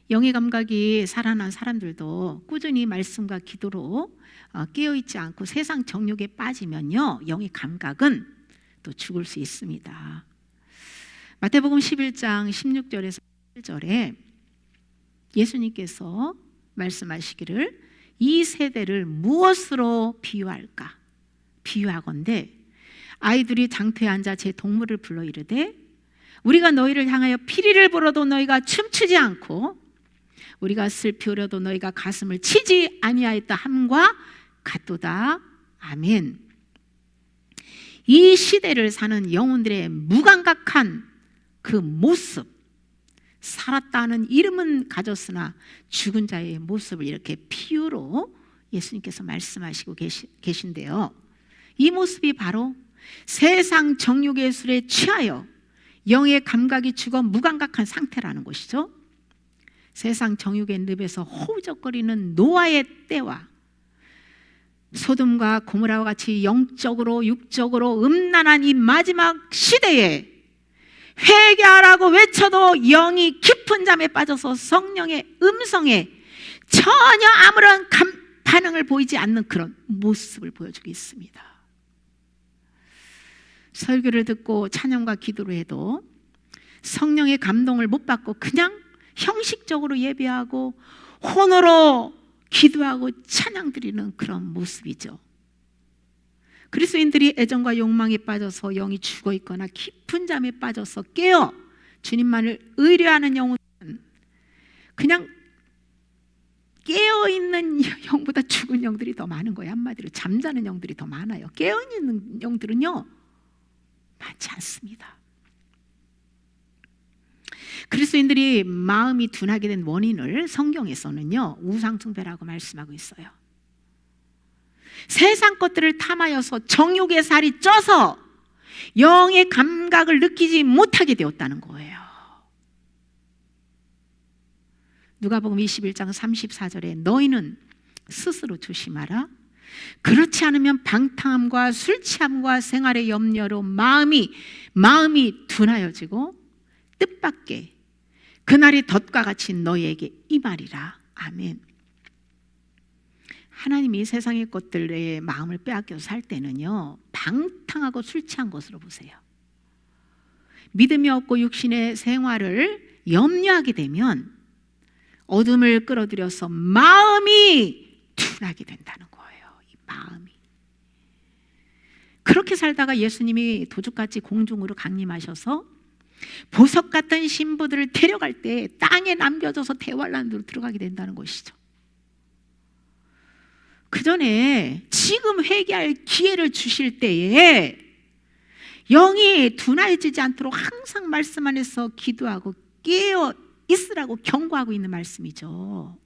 영의 감각이 살아난 사람들도 꾸준히 말씀과 기도로 깨어있지 않고 세상 정욕에 빠지면요, 영의 감각은 또 죽을 수 있습니다. 마태복음 11장 16절에서 17절에 예수님께서 말씀하시기를 이 세대를 무엇으로 비유할까? 비유하건대 아이들이 장터에 앉아 제 동물을 불러 이르되 우리가 너희를 향하여 피리를 불어도 너희가 춤추지 않고 우리가 슬피 울어도 너희가 가슴을 치지 아니하였다 함과 같도다. 아멘. 이 시대를 사는 영혼들의 무감각한 그 모습, 살았다는 이름은 가졌으나 죽은 자의 모습을 이렇게 비유로 예수님께서 말씀하시고 계신데요, 이 모습이 바로 세상 정욕의 술에 취하여 영의 감각이 죽어 무감각한 상태라는 것이죠. 세상 정욕의 늪에서 허우적거리는 노아의 때와 소돔과 고모라와 같이 영적으로 육적으로 음란한 이 마지막 시대에 회개하라고 외쳐도 영이 깊은 잠에 빠져서 성령의 음성에 전혀 아무런 반응을 보이지 않는 그런 모습을 보여주고 있습니다. 설교를 듣고 찬양과 기도를 해도 성령의 감동을 못 받고 그냥 형식적으로 예배하고 혼으로 기도하고 찬양 드리는 그런 모습이죠. 그리스도인들이 애정과 욕망에 빠져서 영이 죽어 있거나 깊은 잠에 빠져서 깨어 주님만을 의뢰하는 영혼은 그냥 깨어있는 영보다 죽은 영들이 더 많은 거예요. 한마디로 잠자는 영들이 더 많아요. 깨어있는 영들은요 많지 않습니다. 그리스도인들이 마음이 둔하게 된 원인을 성경에서는요 우상숭배라고 말씀하고 있어요. 세상 것들을 탐하여서 정욕의 살이 쪄서 영의 감각을 느끼지 못하게 되었다는 거예요. 누가복음 21장 34절에 너희는 스스로 조심하라. 그렇지 않으면 방탕함과 술 취함과 생활의 염려로 마음이 둔하여지고 뜻밖의 그날이 덫과 같이 너희에게 임하리라. 아멘. 하나님이 세상의 것들에 마음을 빼앗겨서 살 때는요 방탕하고 술 취한 것으로 보세요. 믿음이 없고 육신의 생활을 염려하게 되면 어둠을 끌어들여서 마음이 둔하게 된다는 거예요. 이 마음이. 그렇게 살다가 예수님이 도둑같이 공중으로 강림하셔서 보석 같은 신부들을 데려갈 때 땅에 남겨져서 대환란으로 들어가게 된다는 것이죠. 그 전에 지금 회개할 기회를 주실 때에 영이 둔해지지 않도록 항상 말씀 안에서 기도하고 깨어 있으라고 경고하고 있는 말씀이죠.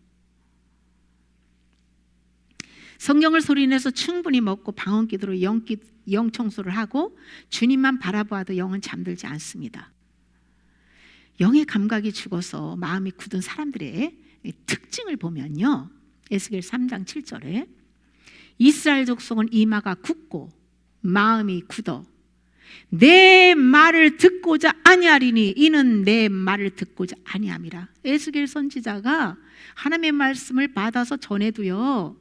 성경을 소리내서 충분히 먹고 방언기도로 영 청소를 하고 주님만 바라보아도 영은 잠들지 않습니다. 영의 감각이 죽어서 마음이 굳은 사람들의 특징을 보면요 에스겔 3장 7절에 이스라엘 족속은 이마가 굳고 마음이 굳어 내 말을 듣고자 아니하리니 이는 내 말을 듣고자 아니함이라. 에스겔 선지자가 하나님의 말씀을 받아서 전해도요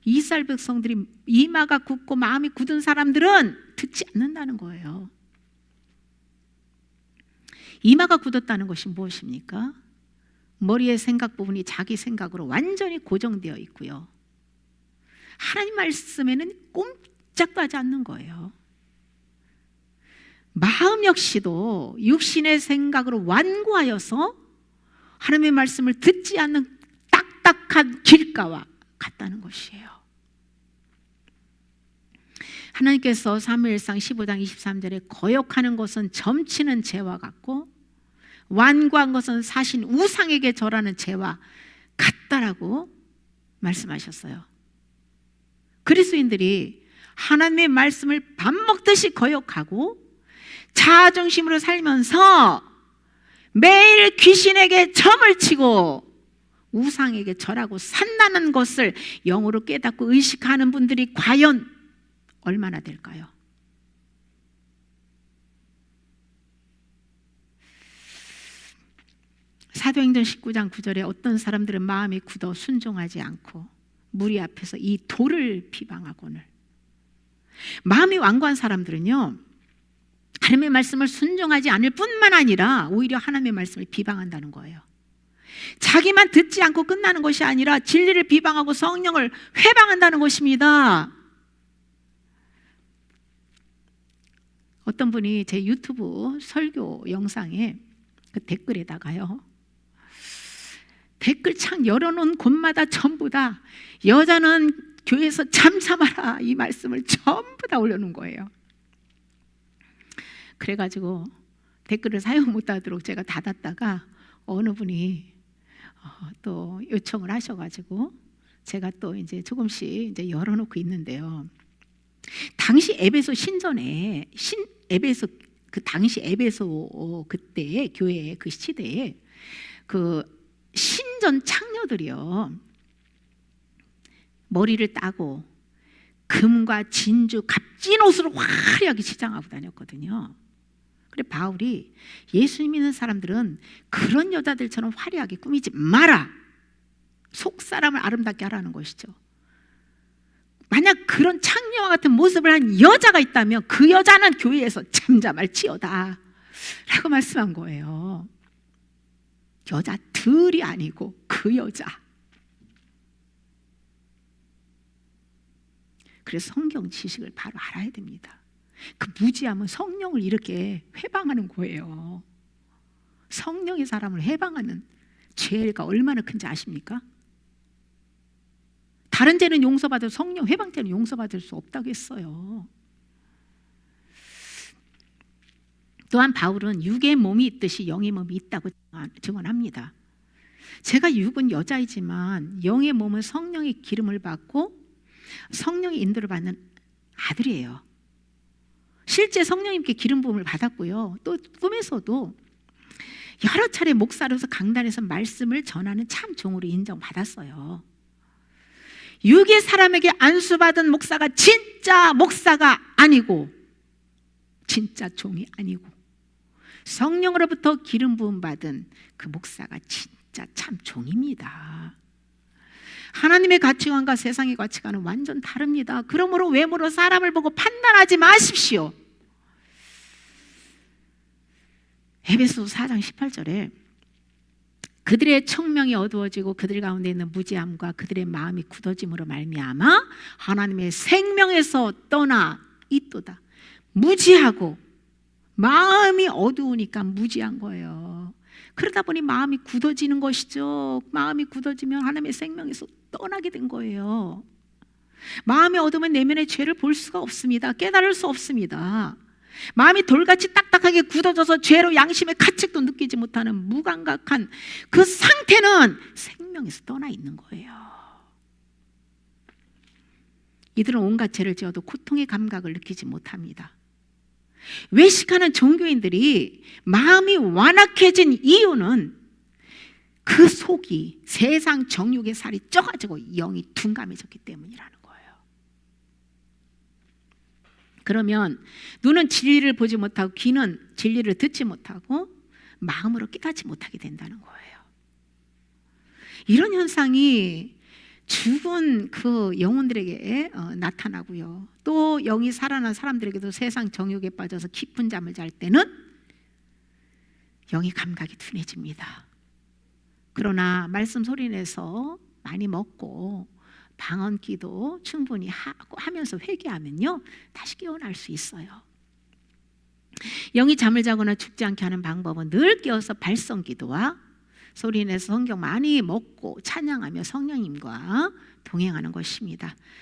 이스라엘 백성들이 이마가 굳고 마음이 굳은 사람들은 듣지 않는다는 거예요. 이마가 굳었다는 것이 무엇입니까? 머리의 생각 부분이 자기 생각으로 완전히 고정되어 있고요 하나님 말씀에는 꼼짝도 하지 않는 거예요. 마음 역시도 육신의 생각으로 완고하여서 하나님의 말씀을 듣지 않는 딱딱한 길가와 같다는 것이에요. 하나님께서 사무엘상 15장 23절에 거역하는 것은 점치는 죄와 같고 완고한 것은 사신 우상에게 절하는 죄와 같다라고 말씀하셨어요. 그리스도인들이 하나님의 말씀을 밥 먹듯이 거역하고 자아중심으로 살면서 매일 귀신에게 점을 치고 우상에게 절하고 산다는 것을 영으로 깨닫고 의식하는 분들이 과연 얼마나 될까요? 사도행전 19장 9절에 어떤 사람들은 마음이 굳어 순종하지 않고 무리 앞에서 이 돌을 비방하거늘. 마음이 완고한 사람들은요, 하나님의 말씀을 순종하지 않을 뿐만 아니라 오히려 하나님의 말씀을 비방한다는 거예요. 자기만 듣지 않고 끝나는 것이 아니라 진리를 비방하고 성령을 회방한다는 것입니다. 어떤 분이 제 유튜브 설교 영상에 그 댓글에다가요, 댓글창 열어놓은 곳마다 전부 다 여자는 교회에서 잠잠하라 이 말씀을 전부 다 올려놓은 거예요. 그래가지고 댓글을 사용 못하도록 제가 닫았다가 어느 분이 또 요청을 하셔가지고 제가 또 이제 조금씩 이제 열어놓고 있는데요. 당시 에베소 신전에 에베소 그 당시 에베소 그때 교회 그 시대에 그 신전 창녀들이요, 머리를 따고 금과 진주 값진 옷으로 화려하게 치장하고 다녔거든요. 그래 바울이 예수 믿는 사람들은 그런 여자들처럼 화려하게 꾸미지 마라, 속 사람을 아름답게 하라는 것이죠. 만약 그런 창녀와 같은 모습을 한 여자가 있다면 그 여자는 교회에서 잠잠할지어다 라고 말씀한 거예요. 여자들이 아니고 그 여자. 그래서 성경 지식을 바로 알아야 됩니다. 그 무지함은 성령을 이렇게 회방하는 거예요. 성령이 사람을 회방하는 죄가 얼마나 큰지 아십니까? 다른 죄는 용서받을, 성령 회방죄는 용서받을 수 없다고 했어요. 또한 바울은 육의 몸이 있듯이 영의 몸이 있다고 증언합니다. 제가 육은 여자이지만 영의 몸은 성령의 기름을 받고 성령의 인도를 받는 아들이에요. 실제 성령님께 기름 부음을 받았고요. 또 꿈에서도 여러 차례 목사로서 강단에서 말씀을 전하는 참 종으로 인정받았어요. 육의 사람에게 안수받은 목사가 진짜 목사가 아니고 진짜 종이 아니고 성령으로부터 기름 부음 받은 그 목사가 진짜 참 종입니다. 하나님의 가치관과 세상의 가치관은 완전 다릅니다. 그러므로 외모로 사람을 보고 판단하지 마십시오. 에베소 4장 18절에 그들의 청명이 어두워지고 그들 가운데 있는 무지함과 그들의 마음이 굳어짐으로 말미암아 하나님의 생명에서 떠나 있도다. 무지하고 마음이 어두우니까 무지한 거예요. 그러다 보니 마음이 굳어지는 것이죠. 마음이 굳어지면 하나님의 생명에서 떠나게 된 거예요. 마음이 어두우면 내면의 죄를 볼 수가 없습니다. 깨달을 수 없습니다. 마음이 돌같이 딱딱하게 굳어져서 죄로 양심의 가책도 느끼지 못하는 무감각한 그 상태는 생명에서 떠나 있는 거예요. 이들은 온갖 죄를 지어도 고통의 감각을 느끼지 못합니다. 외식하는 종교인들이 마음이 완악해진 이유는 그 속이 세상 정욕의 살이 쪄가지고 영이 둔감해졌기 때문이라는 거예요. 그러면 눈은 진리를 보지 못하고 귀는 진리를 듣지 못하고 마음으로 깨닫지 못하게 된다는 거예요. 이런 현상이 죽은 그 영혼들에게 나타나고요. 또 영이 살아난 사람들에게도 세상 정욕에 빠져서 깊은 잠을 잘 때는 영의 감각이 둔해집니다. 그러나 말씀 소리내서 많이 먹고 방언기도 충분히 하면서 회개하면요 다시 깨어날 수 있어요. 영이 잠을 자거나 죽지 않게 하는 방법은 늘 깨어서 발성기도와 소리내서 성경 많이 먹고 찬양하며 성령님과 동행하는 것입니다.